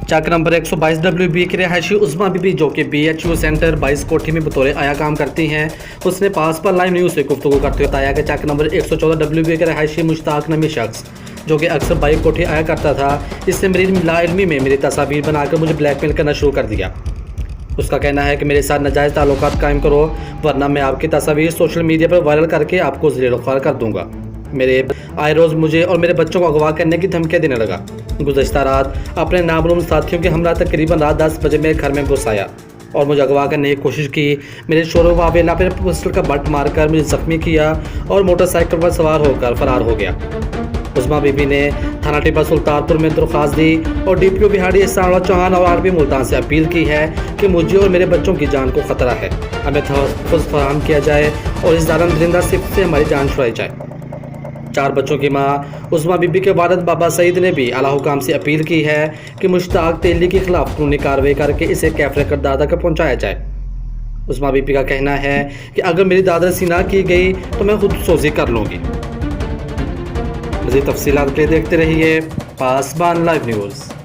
चक number 122 WB की रिहायशी उस्मा बीबी जो कि BHU सेंटर 22 कोठी में बतौर आया काम करती हैं। उसने पास पर लाइव न्यूज़ से गुफ्तगू करते हुए बताया कि चक नंबर 114 WB के रिहायशी मुश्ताक नमी शख्स जो कि अक्सर 22 कोठी आया करता था, इससे मेरी लाइल्मी में मेरी तस्वीर बनाकर मुझे ब्लैकमेल करना शुरू कर दिया। उसका कहना है कि मेरे साथ नाजायज़ ताल्लुकात कायम करो वरना मैं आपकी तस्वीर सोशल मीडिया पर वायरल करके आपको ज़लील-ओ-ख़्वार कर दूंगा। मेरे आए रोज़ मुझे और मेरे बच्चों को अगवा करने की धमकियाँ देने लगा। गुज़श्ता रात अपने नामालूम साथियों के हमरा तकरीबन रात 10 बजे मेरे घर में घुस आया और मुझे अगवा करने की कोशिश की। मेरे शोर वावेला पर पिस्टल का बट मारकर मुझे ज़ख्मी किया और मोटरसाइकिल पर सवार होकर फ़रार हो गया। उस्मा बीबी ने थाना टिब्बा सुल्तानपुर में दरख्वास्त दी और DPO बिहाड़ी एहसान चौहान और RP मुल्तान से अपील की है कि मुझे और मेरे बच्चों की जान को ख़तरा है, हमें तहफ़्फ़ुज़ फराहम किया जाए और इस जालिम दरिंदा सिफ्त से हमारी जान छुड़ाई जाए। 4 बच्चों की माँ उस्मा बीबी के वालिद बाबा सईद ने भी आला हुकाम से अपील की है कि मुश्ताक तेली के खिलाफ कानूनी कार्रवाई करके इसे कैफ़रे किरदार तक पहुँचाया जाए। उस्मा बीबी का कहना है कि अगर मेरी दादरसी ना की गई तो मैं खुद सोजी कर लूँगी। मज़ीद तफ़सीलात के लिए देखते रहिए पासबान लाइव न्यूज़।